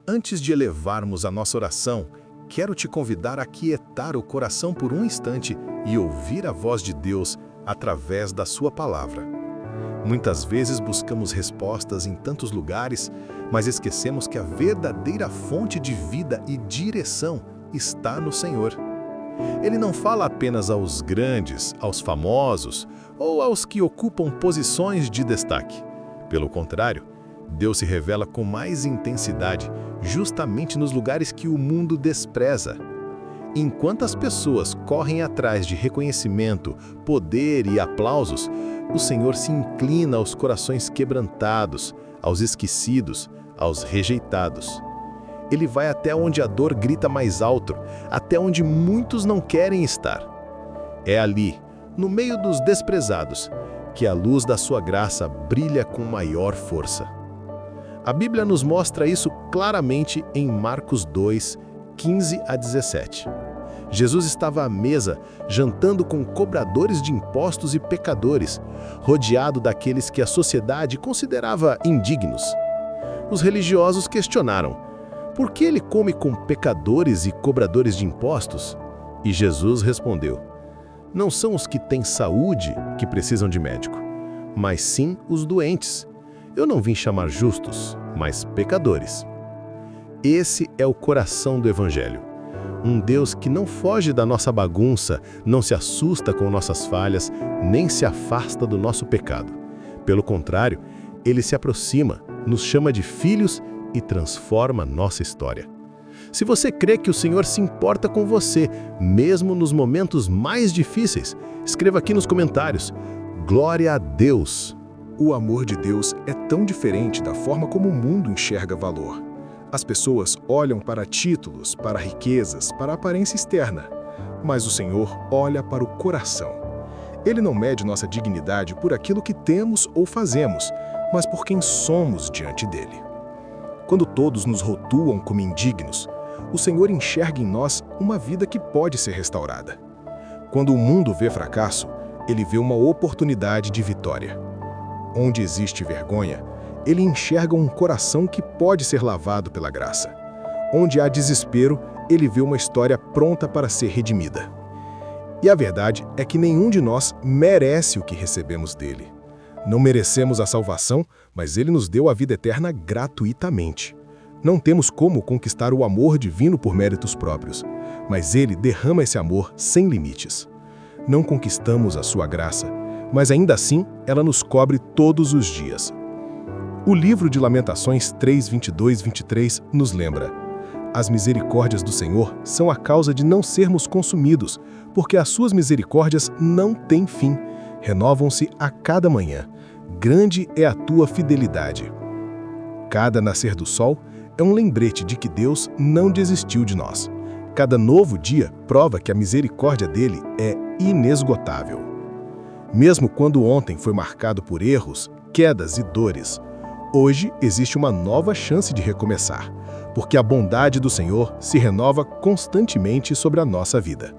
Antes de elevarmos a nossa oração, quero te convidar a aquietar o coração por um instante e ouvir a voz de Deus através da sua palavra. Muitas vezes buscamos respostas em tantos lugares, mas esquecemos que a verdadeira fonte de vida e direção está no Senhor. Ele não fala apenas aos grandes, aos famosos ou aos que ocupam posições de destaque. Pelo contrário, Deus se revela com mais intensidade justamente nos lugares que o mundo despreza. Enquanto as pessoas correm atrás de reconhecimento, poder e aplausos, o Senhor se inclina aos corações quebrantados, aos esquecidos, aos rejeitados. Ele vai até onde a dor grita mais alto, até onde muitos não querem estar. É ali, no meio dos desprezados, que a luz da sua graça brilha com maior força. A Bíblia nos mostra isso claramente em Marcos 2, 15 a 17. Jesus estava à mesa, jantando com cobradores de impostos e pecadores, rodeado daqueles que a sociedade considerava indignos. Os religiosos questionaram: por que ele come com pecadores e cobradores de impostos? E Jesus respondeu: não são os que têm saúde que precisam de médico, mas sim os doentes. Eu não vim chamar justos, mas pecadores. Esse é o coração do Evangelho. Um Deus que não foge da nossa bagunça, não se assusta com nossas falhas, nem se afasta do nosso pecado. Pelo contrário, ele se aproxima, nos chama de filhos e transforma nossa história. Se você crê que o Senhor se importa com você, mesmo nos momentos mais difíceis, escreva aqui nos comentários: glória a Deus! O amor de Deus é tão diferente da forma como o mundo enxerga valor. As pessoas olham para títulos, para riquezas, para a aparência externa, mas o Senhor olha para o coração. Ele não mede nossa dignidade por aquilo que temos ou fazemos, mas por quem somos diante dele. Quando todos nos rotulam como indignos, o Senhor enxerga em nós uma vida que pode ser restaurada. Quando o mundo vê fracasso, ele vê uma oportunidade de vitória. Onde existe vergonha, ele enxerga um coração que pode ser lavado pela graça. Onde há desespero, ele vê uma história pronta para ser redimida. E a verdade é que nenhum de nós merece o que recebemos dele. Não merecemos a salvação, mas ele nos deu a vida eterna gratuitamente. Não temos como conquistar o amor divino por méritos próprios, mas ele derrama esse amor sem limites. Não conquistamos a sua graça, mas ainda assim ela nos cobre todos os dias. O livro de Lamentações 3, 22, 23 nos lembra: as misericórdias do Senhor são a causa de não sermos consumidos, porque as suas misericórdias não têm fim, renovam-se a cada manhã. Grande é a tua fidelidade. Cada nascer do sol é um lembrete de que Deus não desistiu de nós. Cada novo dia prova que a misericórdia dele é inesgotável. Mesmo quando ontem foi marcado por erros, quedas e dores, hoje existe uma nova chance de recomeçar, porque a bondade do Senhor se renova constantemente sobre a nossa vida.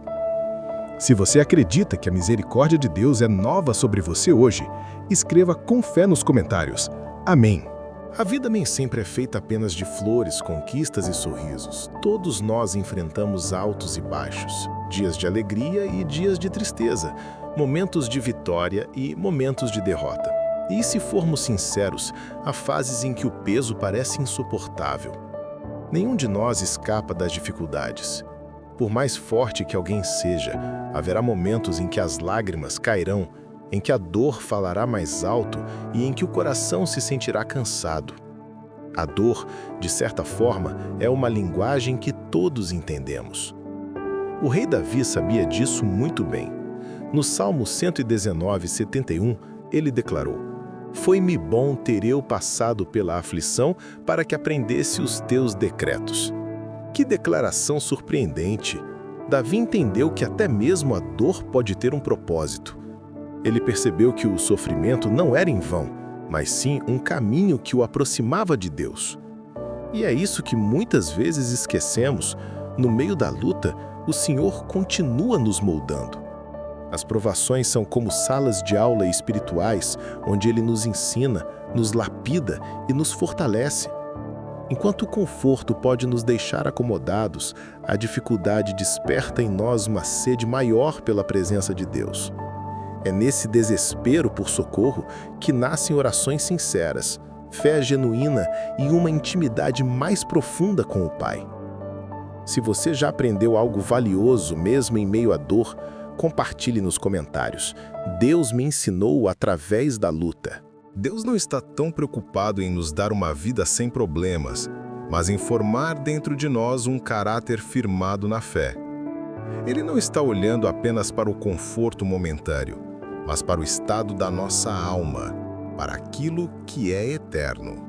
Se você acredita que a misericórdia de Deus é nova sobre você hoje, escreva com fé nos comentários. Amém. A vida nem sempre é feita apenas de flores, conquistas e sorrisos. Todos nós enfrentamos altos e baixos, dias de alegria e dias de tristeza, momentos de vitória e momentos de derrota. E se formos sinceros, há fases em que o peso parece insuportável. Nenhum de nós escapa das dificuldades. Por mais forte que alguém seja, haverá momentos em que as lágrimas cairão, em que a dor falará mais alto e em que o coração se sentirá cansado. A dor, de certa forma, é uma linguagem que todos entendemos. O rei Davi sabia disso muito bem. No Salmo 119, 71, ele declarou: foi-me bom ter eu passado pela aflição para que aprendesse os teus decretos. Que declaração surpreendente! Davi entendeu que até mesmo a dor pode ter um propósito. Ele percebeu que o sofrimento não era em vão, mas sim um caminho que o aproximava de Deus. E é isso que muitas vezes esquecemos. No meio da luta, o Senhor continua nos moldando. As provações são como salas de aula espirituais, onde Ele nos ensina, nos lapida e nos fortalece. Enquanto o conforto pode nos deixar acomodados, a dificuldade desperta em nós uma sede maior pela presença de Deus. É nesse desespero por socorro que nascem orações sinceras, fé genuína e uma intimidade mais profunda com o Pai. Se você já aprendeu algo valioso mesmo em meio à dor, compartilhe nos comentários. Deus me ensinou através da luta. Deus não está tão preocupado em nos dar uma vida sem problemas, mas em formar dentro de nós um caráter firmado na fé. Ele não está olhando apenas para o conforto momentâneo, mas para o estado da nossa alma, para aquilo que é eterno.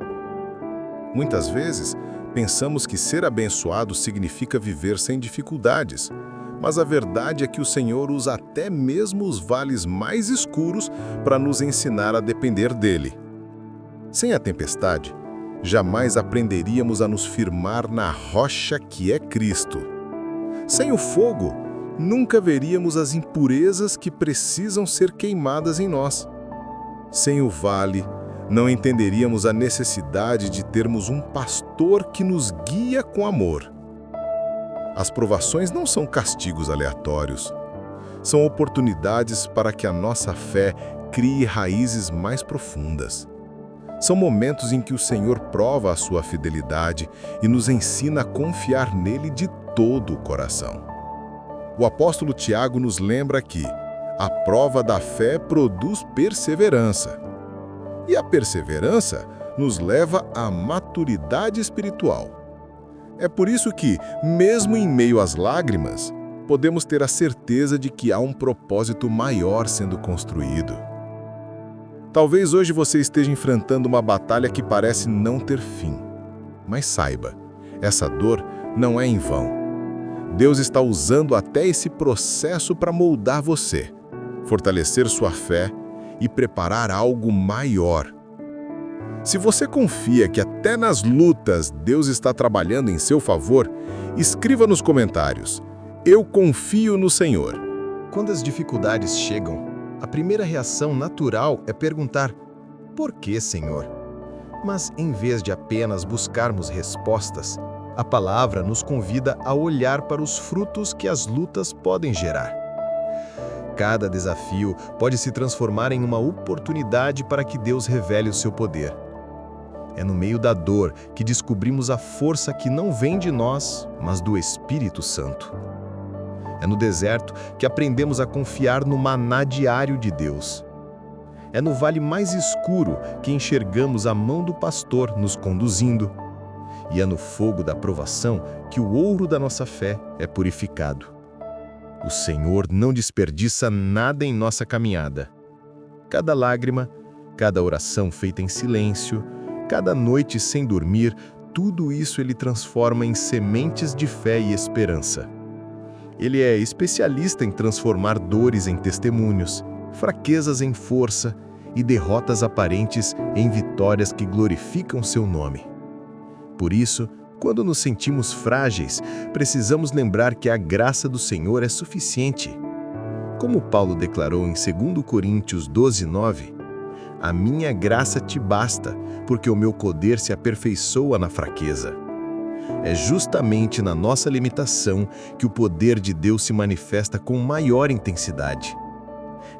Muitas vezes, pensamos que ser abençoado significa viver sem dificuldades, mas a verdade é que o Senhor usa até mesmo os vales mais escuros para nos ensinar a depender dele. Sem a tempestade, jamais aprenderíamos a nos firmar na rocha que é Cristo. Sem o fogo, nunca veríamos as impurezas que precisam ser queimadas em nós. Sem o vale, não entenderíamos a necessidade de termos um pastor que nos guia com amor. As provações não são castigos aleatórios. São oportunidades para que a nossa fé crie raízes mais profundas. São momentos em que o Senhor prova a sua fidelidade e nos ensina a confiar nele de todo o coração. O apóstolo Tiago nos lembra que a prova da fé produz perseverança. E a perseverança nos leva à maturidade espiritual. É por isso que, mesmo em meio às lágrimas, podemos ter a certeza de que há um propósito maior sendo construído. Talvez hoje você esteja enfrentando uma batalha que parece não ter fim. Mas saiba, essa dor não é em vão. Deus está usando até esse processo para moldar você, fortalecer sua fé e preparar algo maior. Se você confia que até nas lutas Deus está trabalhando em seu favor, escreva nos comentários: "Eu confio no Senhor". Quando as dificuldades chegam, a primeira reação natural é perguntar: "Por que, Senhor?" Mas em vez de apenas buscarmos respostas, a palavra nos convida a olhar para os frutos que as lutas podem gerar. Cada desafio pode se transformar em uma oportunidade para que Deus revele o seu poder. É no meio da dor que descobrimos a força que não vem de nós, mas do Espírito Santo. É no deserto que aprendemos a confiar no maná diário de Deus. É no vale mais escuro que enxergamos a mão do pastor nos conduzindo. E é no fogo da provação que o ouro da nossa fé é purificado. O Senhor não desperdiça nada em nossa caminhada. Cada lágrima, cada oração feita em silêncio, cada noite sem dormir, tudo isso Ele transforma em sementes de fé e esperança. Ele é especialista em transformar dores em testemunhos, fraquezas em força e derrotas aparentes em vitórias que glorificam seu nome. Por isso, quando nos sentimos frágeis, precisamos lembrar que a graça do Senhor é suficiente. Como Paulo declarou em 2 Coríntios 12:9, "A minha graça te basta, porque o meu poder se aperfeiçoa na fraqueza." É justamente na nossa limitação que o poder de Deus se manifesta com maior intensidade.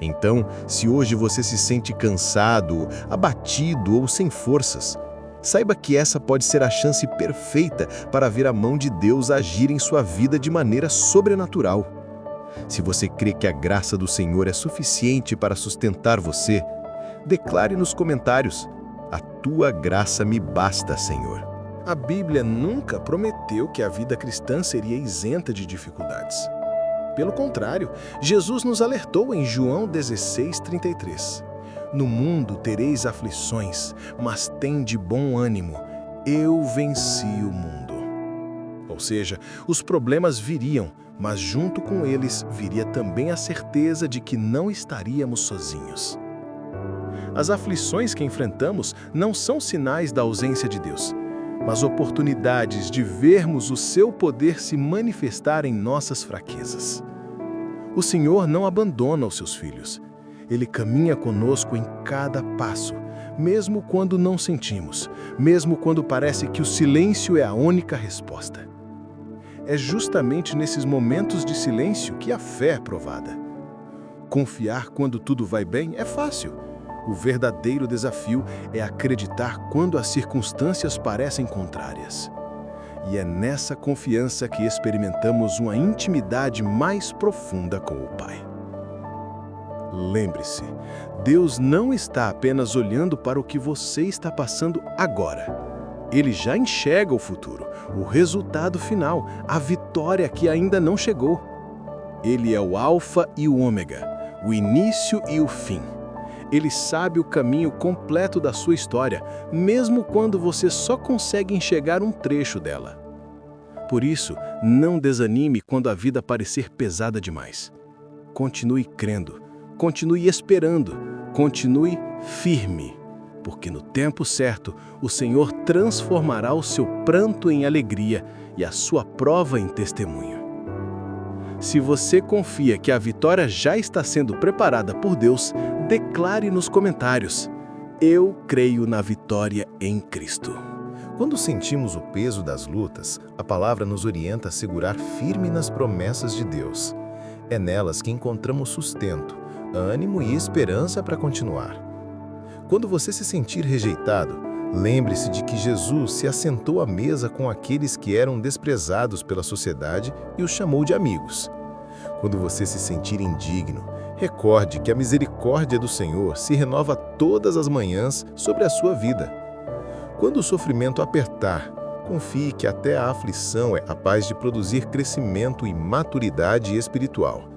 Então, se hoje você se sente cansado, abatido ou sem forças, saiba que essa pode ser a chance perfeita para ver a mão de Deus agir em sua vida de maneira sobrenatural. Se você crê que a graça do Senhor é suficiente para sustentar você, declare nos comentários: "A tua graça me basta, Senhor." A Bíblia nunca prometeu que a vida cristã seria isenta de dificuldades. Pelo contrário, Jesus nos alertou em João 16:33. "No mundo tereis aflições, mas tende bom ânimo, eu venci o mundo." Ou seja, os problemas viriam, mas junto com eles viria também a certeza de que não estaríamos sozinhos. As aflições que enfrentamos não são sinais da ausência de Deus, mas oportunidades de vermos o seu poder se manifestar em nossas fraquezas. O Senhor não abandona os seus filhos. Ele caminha conosco em cada passo, mesmo quando não sentimos, mesmo quando parece que o silêncio é a única resposta. É justamente nesses momentos de silêncio que a fé é provada. Confiar quando tudo vai bem é fácil. O verdadeiro desafio é acreditar quando as circunstâncias parecem contrárias. E é nessa confiança que experimentamos uma intimidade mais profunda com o Pai. Lembre-se, Deus não está apenas olhando para o que você está passando agora. Ele já enxerga o futuro, o resultado final, a vitória que ainda não chegou. Ele é o Alfa e o Ômega, o início e o fim. Ele sabe o caminho completo da sua história, mesmo quando você só consegue enxergar um trecho dela. Por isso, não desanime quando a vida parecer pesada demais. Continue crendo, continue esperando, continue firme, porque no tempo certo, o Senhor transformará o seu pranto em alegria e a sua prova em testemunho. Se você confia que a vitória já está sendo preparada por Deus, declare nos comentários: eu creio na vitória em Cristo. Quando sentimos o peso das lutas, a palavra nos orienta a segurar firme nas promessas de Deus. É nelas que encontramos sustento, ânimo e esperança para continuar. Quando você se sentir rejeitado, lembre-se de que Jesus se assentou à mesa com aqueles que eram desprezados pela sociedade e os chamou de amigos. Quando você se sentir indigno, recorde que a misericórdia do Senhor se renova todas as manhãs sobre a sua vida. Quando o sofrimento apertar, confie que até a aflição é capaz de produzir crescimento e maturidade espiritual.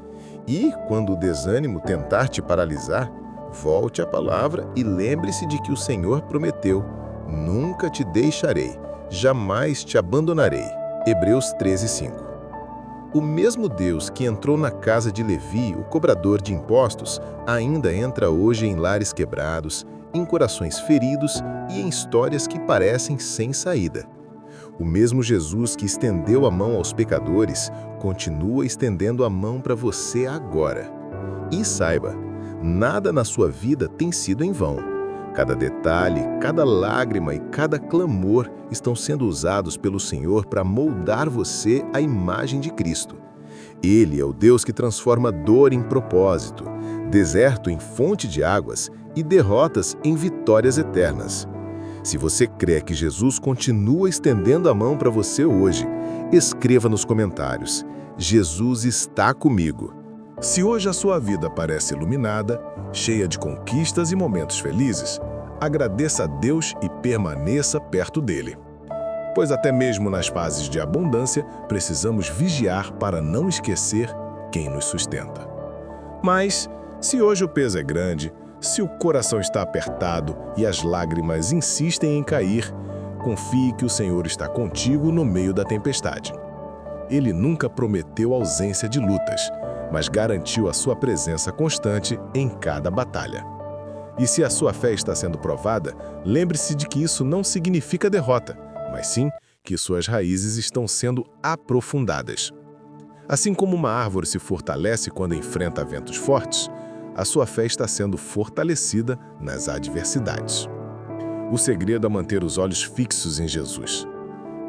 E, quando o desânimo tentar te paralisar, volte à palavra e lembre-se de que o Senhor prometeu: nunca te deixarei, jamais te abandonarei. Hebreus 13:5. O mesmo Deus que entrou na casa de Levi, o cobrador de impostos, ainda entra hoje em lares quebrados, em corações feridos e em histórias que parecem sem saída. O mesmo Jesus que estendeu a mão aos pecadores, continua estendendo a mão para você agora. E saiba, nada na sua vida tem sido em vão. Cada detalhe, cada lágrima e cada clamor estão sendo usados pelo Senhor para moldar você à imagem de Cristo. Ele é o Deus que transforma dor em propósito, deserto em fonte de águas e derrotas em vitórias eternas. Se você crê que Jesus continua estendendo a mão para você hoje, escreva nos comentários: Jesus está comigo. Se hoje a sua vida parece iluminada, cheia de conquistas e momentos felizes, agradeça a Deus e permaneça perto dele. Pois até mesmo nas fases de abundância, precisamos vigiar para não esquecer quem nos sustenta. Mas, se hoje o peso é grande, se o coração está apertado e as lágrimas insistem em cair, confie que o Senhor está contigo no meio da tempestade. Ele nunca prometeu ausência de lutas, mas garantiu a sua presença constante em cada batalha. E se a sua fé está sendo provada, lembre-se de que isso não significa derrota, mas sim que suas raízes estão sendo aprofundadas. Assim como uma árvore se fortalece quando enfrenta ventos fortes, a sua fé está sendo fortalecida nas adversidades. O segredo é manter os olhos fixos em Jesus.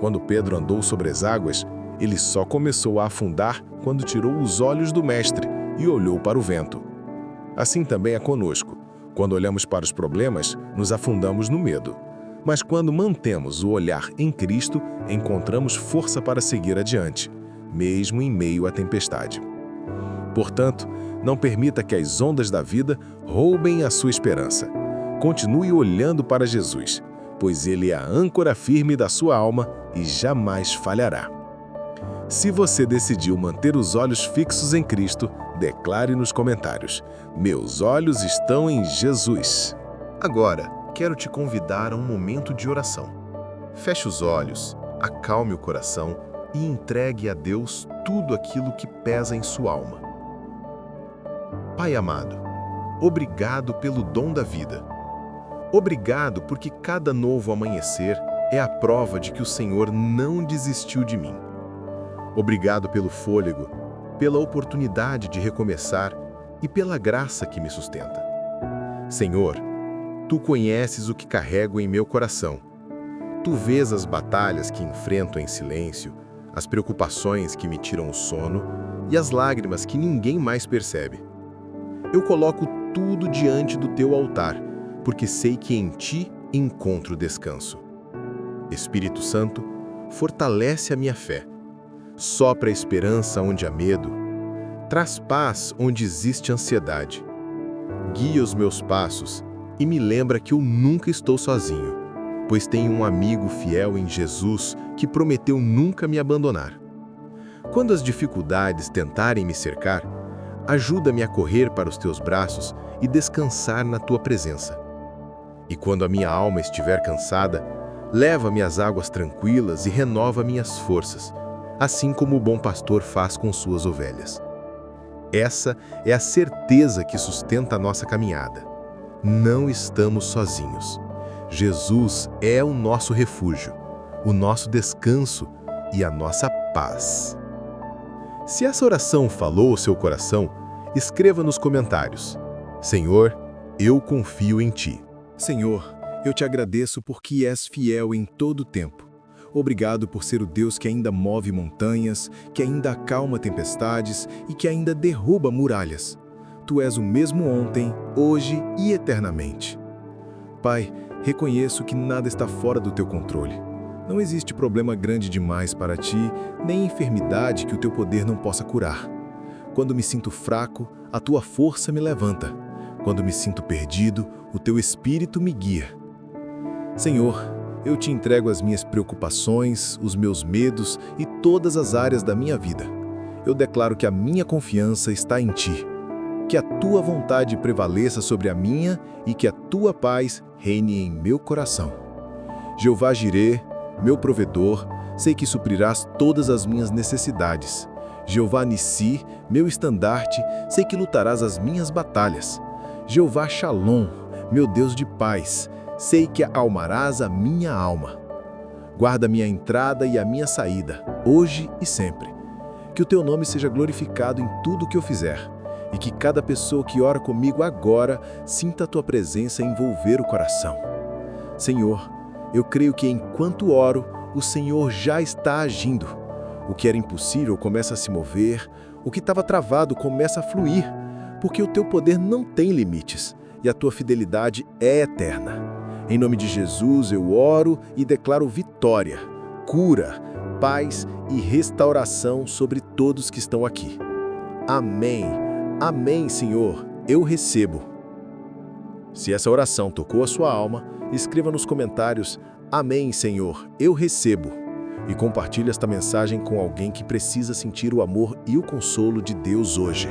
Quando Pedro andou sobre as águas, ele só começou a afundar quando tirou os olhos do Mestre e olhou para o vento. Assim também é conosco. Quando olhamos para os problemas, nos afundamos no medo. Mas quando mantemos o olhar em Cristo, encontramos força para seguir adiante, mesmo em meio à tempestade. Portanto, não permita que as ondas da vida roubem a sua esperança. Continue olhando para Jesus, pois Ele é a âncora firme da sua alma e jamais falhará. Se você decidiu manter os olhos fixos em Cristo, declare nos comentários: meus olhos estão em Jesus. Agora, quero te convidar a um momento de oração. Feche os olhos, acalme o coração e entregue a Deus tudo aquilo que pesa em sua alma. Pai amado, obrigado pelo dom da vida. Obrigado porque cada novo amanhecer é a prova de que o Senhor não desistiu de mim. Obrigado pelo fôlego, pela oportunidade de recomeçar e pela graça que me sustenta. Senhor, Tu conheces o que carrego em meu coração. Tu vês as batalhas que enfrento em silêncio, as preocupações que me tiram o sono e as lágrimas que ninguém mais percebe. Eu coloco tudo diante do teu altar, porque sei que em ti encontro descanso. Espírito Santo, fortalece a minha fé. Sopra a esperança onde há medo. Traz paz onde existe ansiedade. Guia os meus passos e me lembra que eu nunca estou sozinho, pois tenho um amigo fiel em Jesus que prometeu nunca me abandonar. Quando as dificuldades tentarem me cercar, ajuda-me a correr para os teus braços e descansar na tua presença. E quando a minha alma estiver cansada, leva-me às águas tranquilas e renova minhas forças, assim como o bom pastor faz com suas ovelhas. Essa é a certeza que sustenta a nossa caminhada. Não estamos sozinhos. Jesus é o nosso refúgio, o nosso descanso e a nossa paz. Se essa oração falou ao seu coração, escreva nos comentários: Senhor, eu confio em Ti. Senhor, eu te agradeço porque és fiel em todo o tempo. Obrigado por ser o Deus que ainda move montanhas, que ainda acalma tempestades e que ainda derruba muralhas. Tu és o mesmo ontem, hoje e eternamente. Pai, reconheço que nada está fora do teu controle. Não existe problema grande demais para ti, nem enfermidade que o teu poder não possa curar. Quando me sinto fraco, a tua força me levanta. Quando me sinto perdido, o teu Espírito me guia. Senhor, eu te entrego as minhas preocupações, os meus medos e todas as áreas da minha vida. Eu declaro que a minha confiança está em Ti. Que a Tua vontade prevaleça sobre a minha e que a Tua paz reine em meu coração. Jeová Jirê, meu provedor, sei que suprirás todas as minhas necessidades. Jeová Nissi, meu estandarte, sei que lutarás as minhas batalhas. Jeová Shalom, meu Deus de paz, sei que acalmarás a minha alma. Guarda a minha entrada e a minha saída, hoje e sempre. Que o teu nome seja glorificado em tudo o que eu fizer, e que cada pessoa que ora comigo agora sinta a tua presença envolver o coração. Senhor, eu creio que enquanto oro, o Senhor já está agindo. O que era impossível começa a se mover, o que estava travado começa a fluir, porque o teu poder não tem limites e a tua fidelidade é eterna. Em nome de Jesus eu oro e declaro vitória, cura, paz e restauração sobre todos que estão aqui. Amém. Amém, Senhor. Eu recebo. Se essa oração tocou a sua alma, escreva nos comentários: Amém, Senhor. Eu recebo. E compartilhe esta mensagem com alguém que precisa sentir o amor e o consolo de Deus hoje.